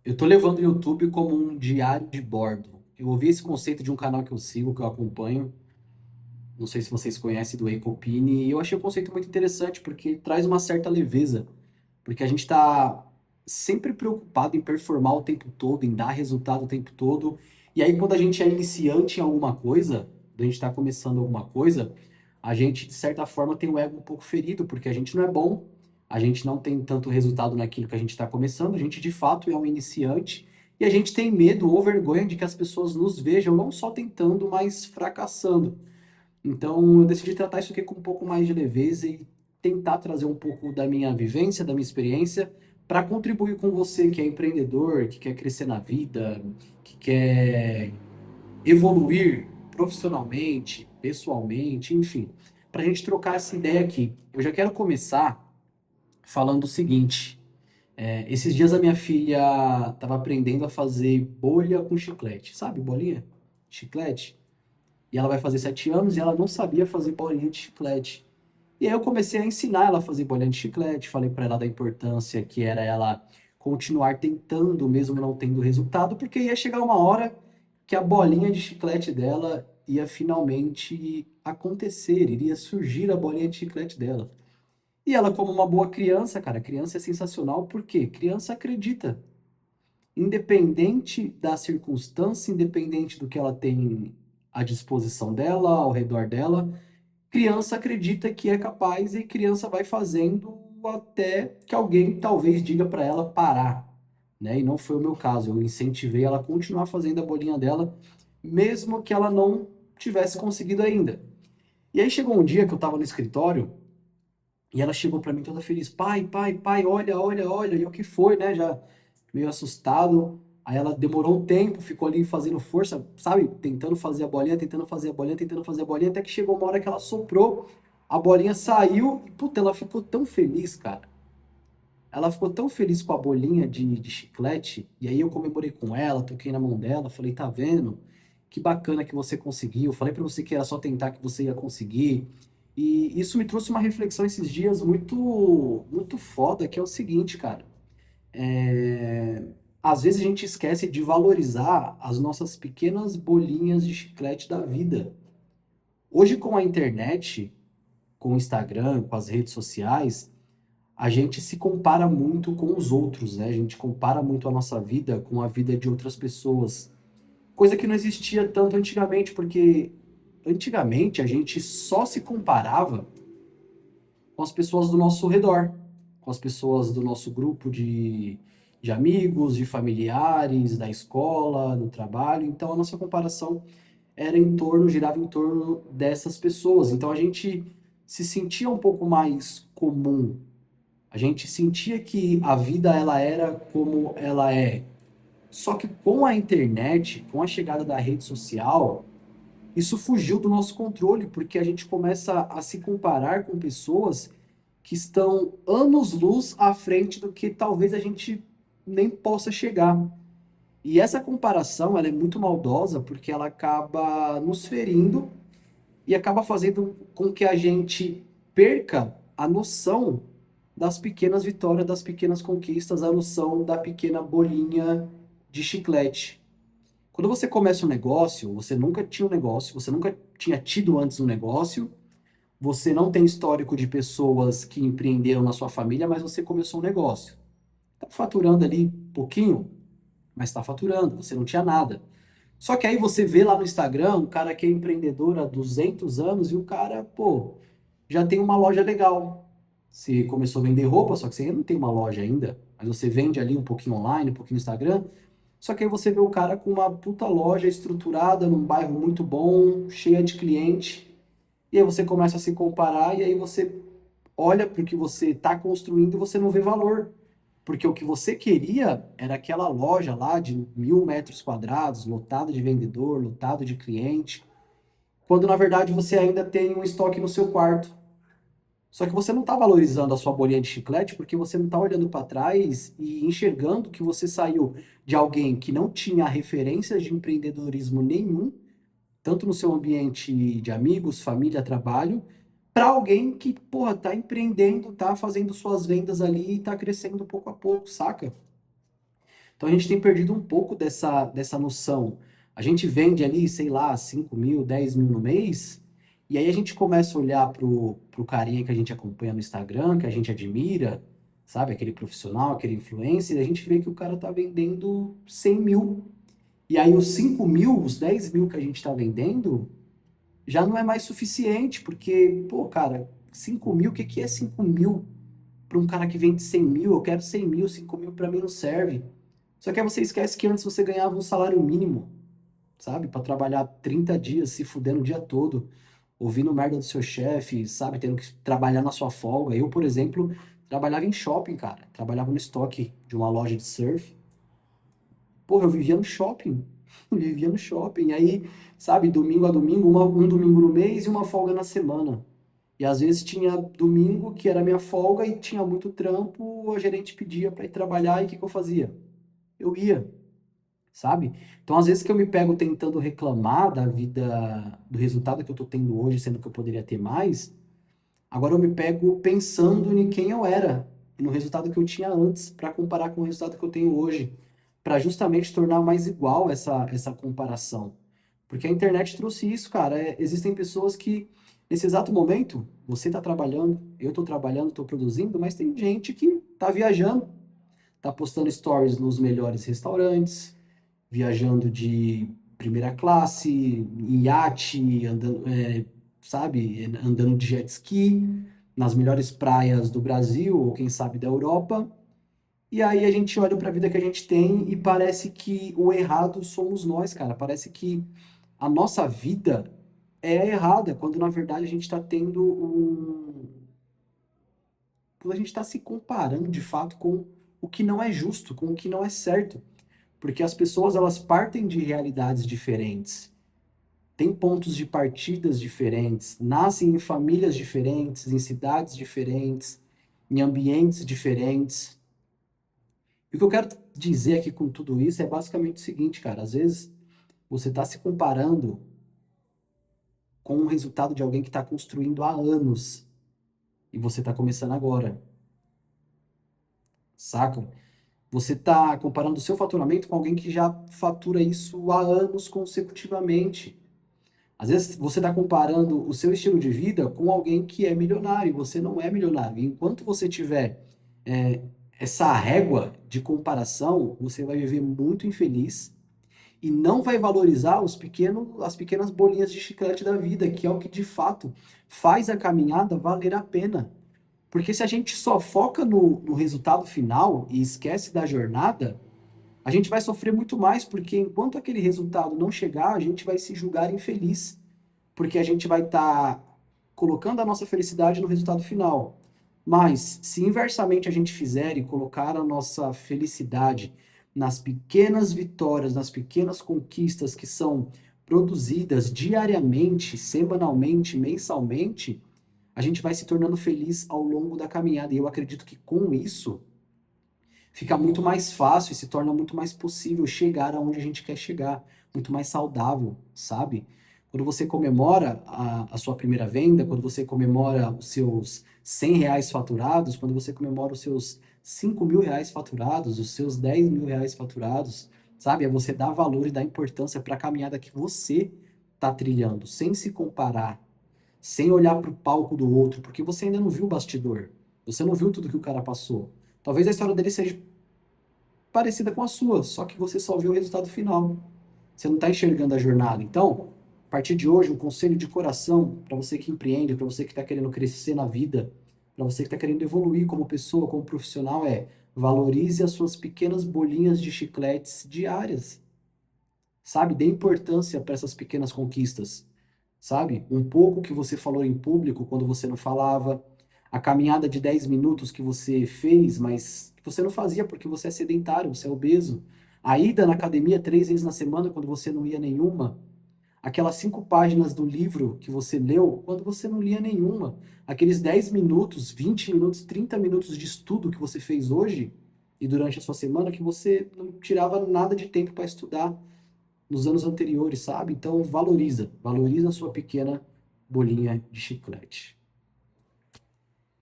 Eu tô levando o YouTube como um diário de bordo. Eu ouvi esse conceito de um canal que eu sigo, que eu acompanho. Não sei se vocês conhecem do Ecopini. E eu achei o conceito muito interessante porque traz uma certa leveza. Porque a gente está sempre preocupado em performar o tempo todo, em dar resultado o tempo todo. E aí, quando a gente é iniciante em alguma coisa, quando a gente está começando alguma coisa, a gente, de certa forma, tem o ego um pouco ferido, porque a gente não é bom, a gente não tem tanto resultado naquilo que a gente está começando, a gente de fato é um iniciante, e a gente tem medo ou vergonha de que as pessoas nos vejam não só tentando, mas fracassando. Então, eu decidi tratar isso aqui com um pouco mais de leveza e tentar trazer um pouco da minha vivência, da minha experiência, para contribuir com você que é empreendedor, que quer crescer na vida, que quer evoluir profissionalmente, pessoalmente, enfim, para a gente trocar essa ideia aqui. Eu já quero começar falando o seguinte: esses dias a minha filha estava aprendendo a fazer bolha com chiclete, sabe, bolinha? Chiclete. E ela vai fazer 7 anos e ela não sabia fazer bolinha de chiclete. E aí eu comecei a ensinar ela a fazer bolinha de chiclete, falei para ela da importância que era ela continuar tentando, mesmo não tendo resultado, porque ia chegar uma hora que a bolinha de chiclete dela ia finalmente acontecer, iria surgir a bolinha de chiclete dela. E ela, como uma boa criança, cara, criança é sensacional, porque criança acredita. Independente da circunstância, independente do que ela tem à disposição dela, ao redor dela, criança acredita que é capaz e criança vai fazendo até que alguém talvez diga para ela parar, né? E não foi o meu caso. Eu incentivei ela a continuar fazendo a bolinha dela, mesmo que ela não tivesse conseguido ainda. E aí chegou um dia que eu estava no escritório e ela chegou para mim toda feliz: pai, pai, pai, olha, olha, olha. E o que foi, né? Já meio assustado. Aí ela demorou um tempo, ficou ali fazendo força, sabe? Tentando fazer a bolinha, tentando fazer a bolinha, tentando fazer a bolinha, até que chegou uma hora que ela soprou, a bolinha saiu e, puta, ela ficou tão feliz, cara. Ela ficou tão feliz com a bolinha de chiclete, e aí eu comemorei com ela, toquei na mão dela, falei: tá vendo? Que bacana que você conseguiu. Falei pra você que era só tentar que você ia conseguir. E isso me trouxe uma reflexão esses dias muito foda, que é o seguinte, cara. É, Às vezes a gente esquece de valorizar as nossas pequenas bolinhas de chiclete da vida. Hoje, com a internet, com o Instagram, com as redes sociais, a gente se compara muito com os outros, né? A gente compara muito a nossa vida com a vida de outras pessoas. Coisa que não existia tanto antigamente, porque antigamente a gente só se comparava com as pessoas do nosso redor, com as pessoas do nosso grupo de amigos, de familiares, da escola, do trabalho. Então a nossa comparação girava em torno dessas pessoas. Então a gente se sentia um pouco mais comum. A gente sentia que a vida ela era como ela é. Só que com a internet, com a chegada da rede social, isso fugiu do nosso controle, porque a gente começa a se comparar com pessoas que estão anos-luz à frente do que talvez a gente nem possa chegar. E essa comparação, ela é muito maldosa porque ela acaba nos ferindo e acaba fazendo com que a gente perca a noção das pequenas vitórias, das pequenas conquistas, a noção da pequena bolinha de chiclete. Quando você começa um negócio, você nunca tinha um negócio, você nunca tinha tido antes um negócio, você não tem histórico de pessoas que empreenderam na sua família, mas você começou um negócio. Está faturando ali pouquinho, mas está faturando, você não tinha nada. Só que aí você vê lá no Instagram um cara que é empreendedor há 200 anos e o cara, pô, já tem uma loja legal. Você começou a vender roupa, só que você não tem uma loja ainda, mas você vende ali um pouquinho online, um pouquinho no Instagram. Só que aí você vê o cara com uma puta loja estruturada num bairro muito bom, cheia de cliente, e aí você começa a se comparar e aí você olha para o que você está construindo e você não vê valor. Porque o que você queria era aquela loja lá de 1.000 metros quadrados, lotada de vendedor, lotado de cliente, quando na verdade você ainda tem um estoque no seu quarto. Só que você não está valorizando a sua bolinha de chiclete porque você não está olhando para trás e enxergando que você saiu de alguém que não tinha referências de empreendedorismo nenhum, tanto no seu ambiente de amigos, família, trabalho, para alguém que, porra, tá empreendendo, tá fazendo suas vendas ali e tá crescendo pouco a pouco, saca? Então a gente tem perdido um pouco dessa noção. A gente vende ali, sei lá, 5 mil, 10 mil no mês, e aí a gente começa a olhar pro carinha que a gente acompanha no Instagram, que a gente admira, sabe? Aquele profissional, aquele influencer, e a gente vê que o cara tá vendendo 100 mil. E aí os 5 mil, os 10 mil que a gente tá vendendo, já não é mais suficiente, porque, pô, cara, 5 mil, o que que é 5 mil para um cara que vende 100 mil? Eu quero 100 mil, 5 mil para mim não serve. Só que aí você esquece que antes você ganhava um salário mínimo, sabe? Para trabalhar 30 dias, se fudendo o dia todo, ouvindo merda do seu chefe, sabe? Tendo que trabalhar na sua folga. Eu, por exemplo, trabalhava em shopping, cara. Trabalhava no estoque de uma loja de surf. Porra, eu vivia no shopping. Vivia no shopping. Aí, sabe, domingo a domingo, um domingo no mês e uma folga na semana. E às vezes tinha domingo que era minha folga e tinha muito trampo, a gerente pedia para ir trabalhar e o que que eu fazia? Eu ia, sabe? Então às vezes que eu me pego tentando reclamar da vida, do resultado que eu tô tendo hoje, sendo que eu poderia ter mais, agora eu me pego pensando em quem eu era e no resultado que eu tinha antes para comparar com o resultado que eu tenho hoje, para justamente tornar mais igual essa comparação. Porque a internet trouxe isso, cara. Existem pessoas que, nesse exato momento, você está trabalhando, eu estou trabalhando, estou produzindo, mas tem gente que está viajando, está postando stories nos melhores restaurantes, viajando de primeira classe, em iate, andando, sabe, andando de jet ski, nas melhores praias do Brasil, ou quem sabe da Europa. E aí a gente olha para a vida que a gente tem e parece que o errado somos nós, cara. Parece que a nossa vida é errada, quando na verdade a gente está tendo um. Quando a gente está se comparando de fato com o que não é justo, com o que não é certo. Porque as pessoas elas partem de realidades diferentes, têm pontos de partidas diferentes, nascem em famílias diferentes, em cidades diferentes, em ambientes diferentes. E o que eu quero dizer aqui com tudo isso é basicamente o seguinte, cara. Às vezes você está se comparando com o resultado de alguém que está construindo há anos e você está começando agora, saca? Você está comparando o seu faturamento com alguém que já fatura isso há anos consecutivamente. Às vezes você está comparando o seu estilo de vida com alguém que é milionário e você não é milionário. E enquanto você tiver é, essa régua de comparação, você vai viver muito infeliz e não vai valorizar as pequenas bolinhas de chiclete da vida, que é o que de fato faz a caminhada valer a pena. Porque se a gente só foca no resultado final e esquece da jornada, a gente vai sofrer muito mais, porque enquanto aquele resultado não chegar, a gente vai se julgar infeliz, porque a gente vai estar colocando a nossa felicidade no resultado final. Mas se inversamente a gente fizer e colocar a nossa felicidade nas pequenas vitórias, nas pequenas conquistas que são produzidas diariamente, semanalmente, mensalmente, a gente vai se tornando feliz ao longo da caminhada. E eu acredito que com isso fica muito mais fácil e se torna muito mais possível chegar aonde a gente quer chegar, muito mais saudável, sabe? Quando você comemora a sua primeira venda, quando você comemora os seus R$ 100 faturados, quando você comemora os seus R$ 5.000 faturados, os seus R$ 10.000 faturados, sabe? É você dar valor e dar importância para a caminhada que você está trilhando, sem se comparar, sem olhar para o palco do outro, porque você ainda não viu o bastidor, você não viu tudo que o cara passou. Talvez a história dele seja parecida com a sua, só que você só vê o resultado final. Você não está enxergando a jornada. Então, a partir de hoje, um conselho de coração para você que empreende, para você que está querendo crescer na vida, para você que está querendo evoluir como pessoa, como profissional, é valorize as suas pequenas bolinhas de chicletes diárias. Sabe? Dê importância para essas pequenas conquistas. Sabe? Um pouco que você falou em público quando você não falava, a caminhada de 10 minutos que você fez, mas que você não fazia porque você é sedentário, você é obeso. A ida na academia 3 vezes na semana quando você não ia nenhuma. Aquelas 5 páginas do livro que você leu quando você não lia nenhuma. Aqueles 10 minutos, 20 minutos, 30 minutos de estudo que você fez hoje e durante a sua semana que você não tirava nada de tempo para estudar nos anos anteriores, sabe? Então valoriza a sua pequena bolinha de chiclete.